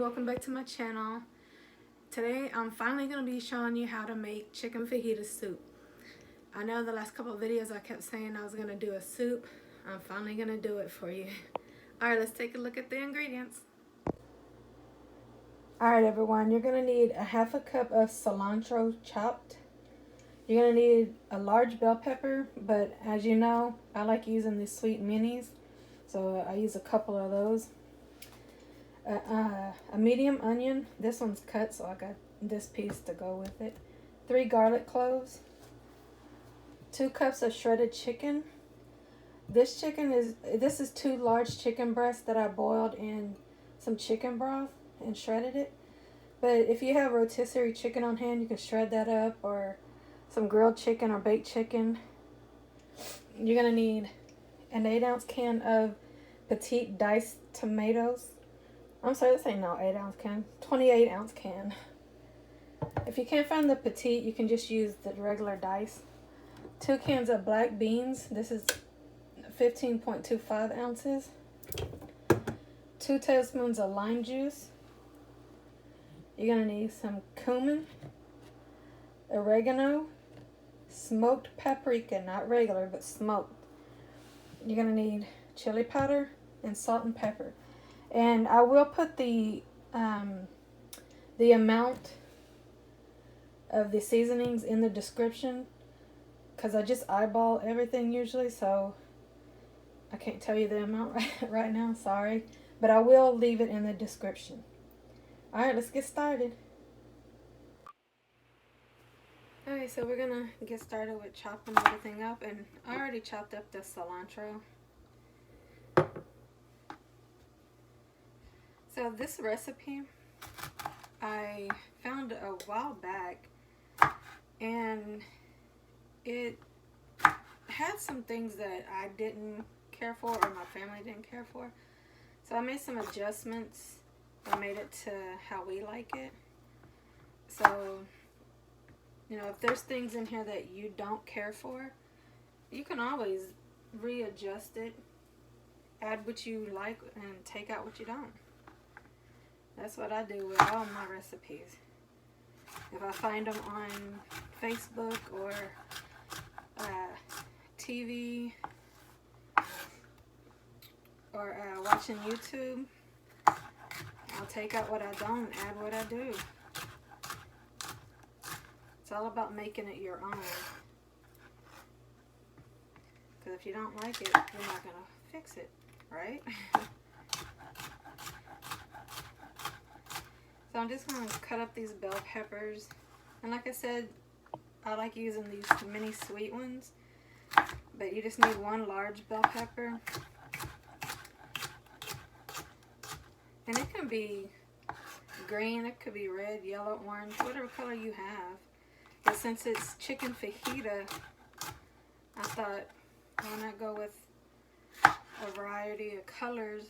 welcome back to my channel. Today I'm finally going to be showing you how to make chicken fajita soup. I know the last couple of videos I kept saying I was going to do a soup. I'm finally going to do it for you. Alright, let's take a look at the ingredients. Alright everyone, you're going to need a half a cup of cilantro chopped. You're going to need a large bell pepper, but as you know, I like using these sweet minis, so I use a couple of those. A medium onion. This one's cut, so I got this piece to go with it. 3 garlic cloves. 2 cups of shredded chicken. This is 2 large chicken breasts that I boiled in some chicken broth and shredded it. But if you have rotisserie chicken on hand, you can shred that up, or some grilled chicken or baked chicken. You're gonna need an 8-ounce can of petite diced tomatoes. I'm sorry, this ain't no 8-ounce can, 28-ounce can. If you can't find the petite, you can just use the regular dice. 2 cans of black beans. This is 15.25 ounces. 2 tablespoons of lime juice. You're gonna need some cumin, oregano, smoked paprika, not regular, but smoked. You're gonna need chili powder and salt and pepper. And I will put the amount of the seasonings in the description, because I just eyeball everything usually, so I can't tell you the amount right now, sorry. But I will leave it in the description. Alright, let's get started. Alright, so we're going to get started with chopping everything up, and I already chopped up the cilantro. So this recipe I found a while back, and it had some things that I didn't care for, or my family didn't care for. So I made some adjustments and made it to how we like it. So, you know, if there's things in here that you don't care for, you can always readjust it, add what you like, and take out what you don't. That's what I do with all my recipes. If I find them on Facebook or TV or watching YouTube, I'll take out what I don't, add what I do. It's all about making it your own. Because if you don't like it, you're not going to fix it, right? So I'm just going to cut up these bell peppers. And like I said, I like using these mini sweet ones. But you just need 1 large bell pepper. And it can be green, it could be red, yellow, orange, whatever color you have. But since it's chicken fajita, I thought, why not go with a variety of colors?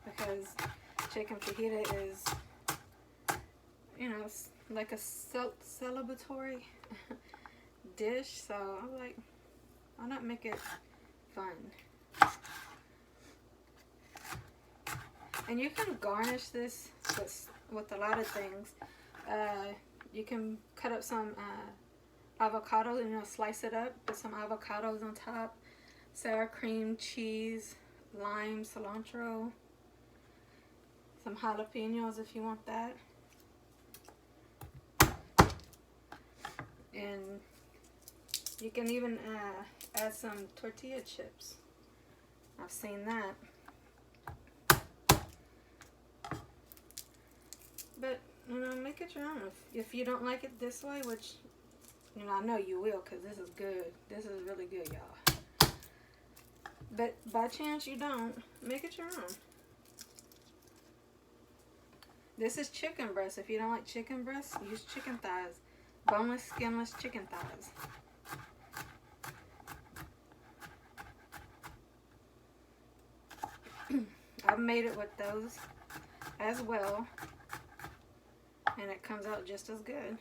Because chicken fajita is, you know, it's like a celebratory dish, so I'm like, why not make it fun? And you can garnish this with a lot of things. You can cut up some avocado, you know, slice it up, put some avocados on top, sour cream, cheese, lime, cilantro, some jalapenos if you want that. And you can even add some tortilla chips. I've seen that. But, you know, make it your own. If you don't like it this way, which, you know, I know you will, because this is good. This is really good, y'all. But by chance you don't, make it your own. This is chicken breast. If you don't like chicken breast, use chicken thighs. Boneless, skinless chicken thighs. I've made it with those as well, and it comes out just as good.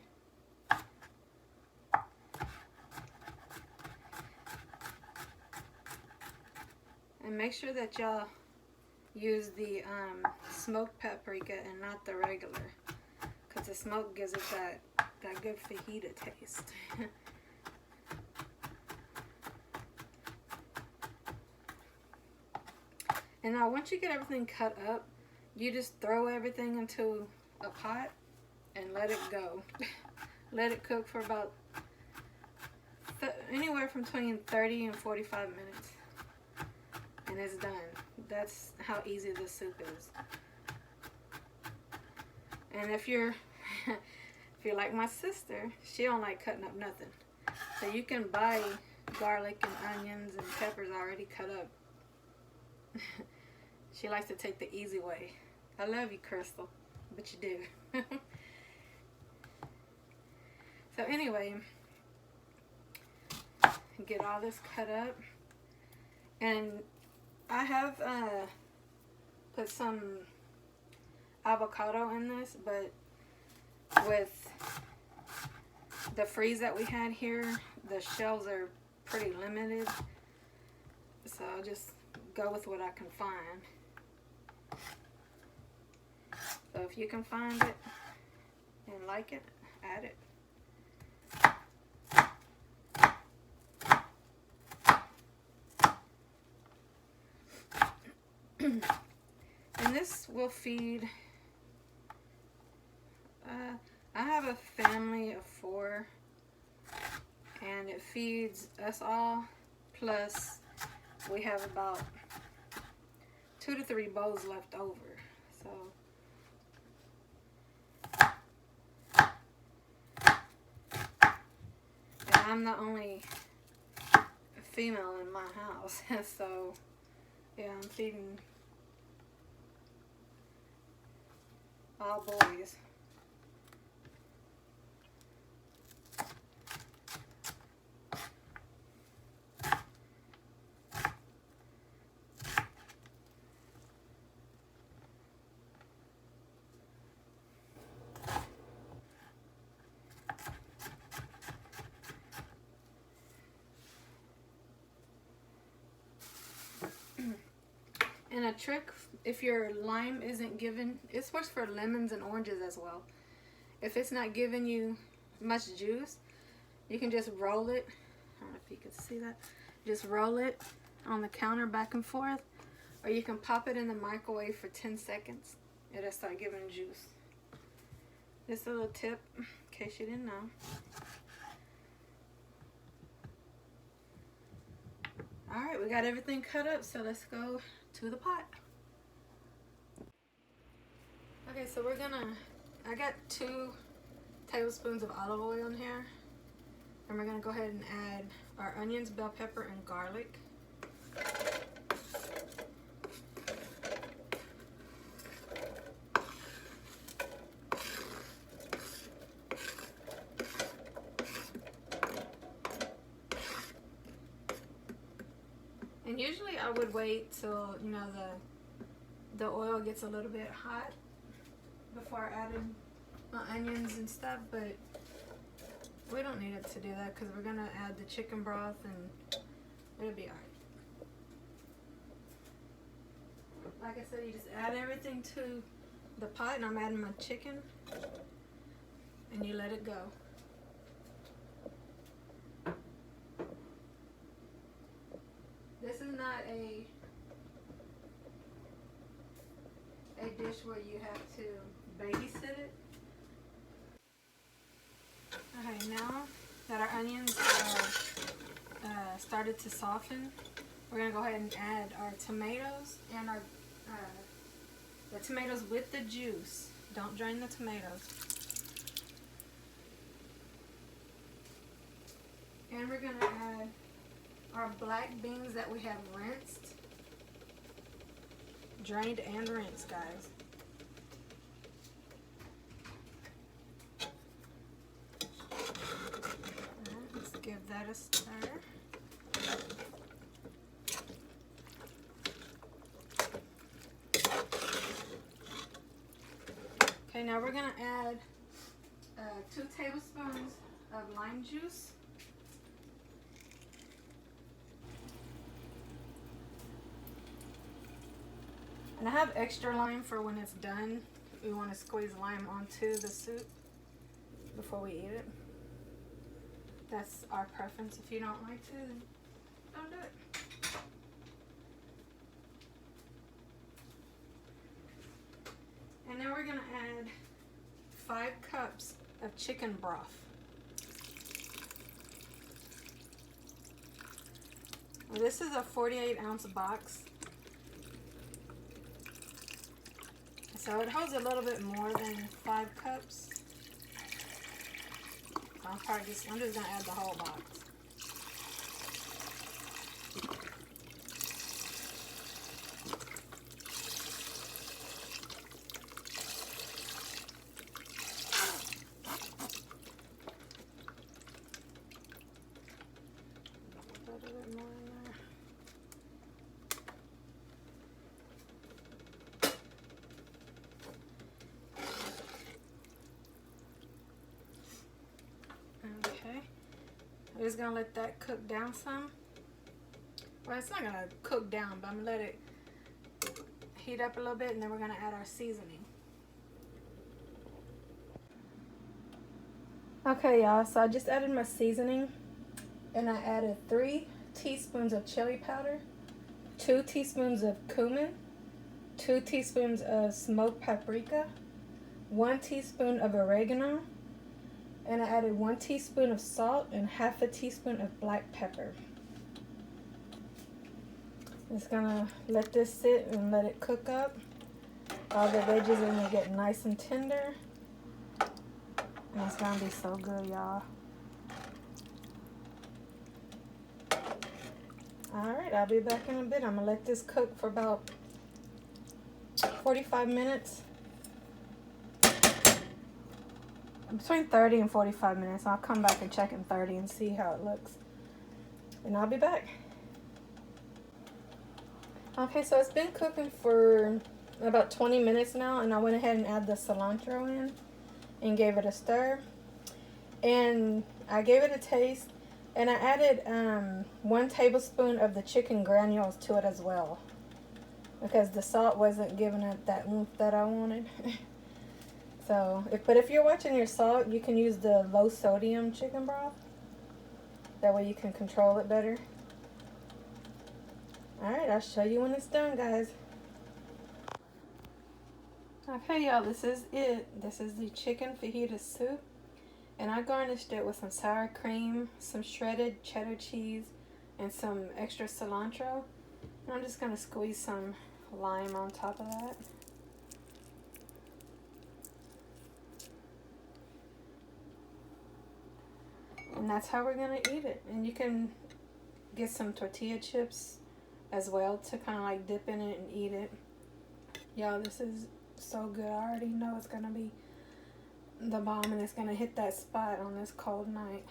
And make sure that y'all use the smoked paprika and not the regular, because the smoke gives it that good fajita taste. And now once you get everything cut up, you just throw everything into a pot and let it go. Let it cook for about anywhere from between 30 and 45 minutes. And it's done. That's how easy this soup is. And if you're like my sister, she don't like cutting up nothing. So you can buy garlic and onions and peppers already cut up. She likes to take the easy way. I love you, Crystal, but you do. So anyway, get all this cut up, and I have put some avocado in this, but with the freeze that we had here, the shells are pretty limited, so I'll just go with what I can find. So if you can find it and like it, add it. And this will feed, I have a family of 4, and it feeds us all, plus we have about 2 to 3 bowls left over. So and I'm the only female in my house, so yeah, I'm feeding all boys. And a trick, if your lime isn't given, it works for lemons and oranges as well. If it's not giving you much juice, you can just roll it. I don't know if you can see that. Just roll it on the counter back and forth, or you can pop it in the microwave for 10 seconds. It'll start giving juice. Just a little tip, in case you didn't know. Alright, we got everything cut up, so let's go to the pot. Okay, so I got 2 tablespoons of olive oil in here. And we're gonna go ahead and add our onions, bell pepper, and garlic. And usually I would wait till, you know, the oil gets a little bit hot before adding my onions and stuff, but we don't need it to do that because we're gonna add the chicken broth and it'll be alright. Like I said, you just add everything to the pot, and I'm adding my chicken, and you let it go. This is not a dish where you have to babysit it. Okay, now that our onions are started to soften, we're gonna go ahead and add our tomatoes and our the tomatoes with the juice. Don't drain the tomatoes. And we're gonna add our black beans that we have rinsed, drained and rinsed, guys. Let's give that a stir. Okay, now we're gonna add 2 tablespoons of lime juice. And I have extra lime for when it's done. We want to squeeze lime onto the soup before we eat it. That's our preference. If you don't like to, then don't do it. And now we're going to add 5 cups of chicken broth. This is a 48-ounce box. So it holds a little bit more than 5 cups. I'm just gonna add the whole box. Put a bit more in there. I'm just gonna let that cook down some. Well, it's not gonna cook down, but I'm gonna let it heat up a little bit, and then we're gonna add our seasoning. Okay, y'all, so I just added my seasoning, and I added 3 teaspoons of chili powder, 2 teaspoons of cumin, 2 teaspoons of smoked paprika, 1 teaspoon of oregano, and I added 1 teaspoon of salt and half a teaspoon of black pepper. Just gonna let this sit and let it cook up. All the veggies are gonna get nice and tender. And it's gonna be so good, y'all. Alright, I'll be back in a bit. I'm gonna let this cook for about 45 minutes. Between 30 and 45 minutes. I'll come back and check in 30 and see how it looks. And I'll be back. Okay, so it's been cooking for about 20 minutes now, and I went ahead and added the cilantro in and gave it a stir. And I gave it a taste, and I added 1 tablespoon of the chicken granules to it as well, because the salt wasn't giving it that oomph that I wanted. So, but if you're watching your salt, you can use the low sodium chicken broth. That way you can control it better. Alright, I'll show you when it's done, guys. Okay, y'all, this is it. This is the chicken fajita soup. And I garnished it with some sour cream, some shredded cheddar cheese, and some extra cilantro. And I'm just going to squeeze some lime on top of that. And that's how we're going to eat it. And you can get some tortilla chips as well to kind of like dip in it and eat it. Y'all, this is so good. I already know it's going to be the bomb, and it's going to hit that spot on this cold night.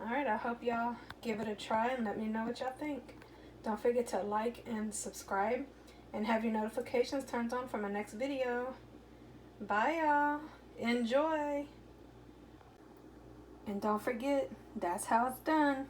Alright, I hope y'all give it a try and let me know what y'all think. Don't forget to like and subscribe and have your notifications turned on for my next video. Bye, y'all. Enjoy. And don't forget, that's how it's done.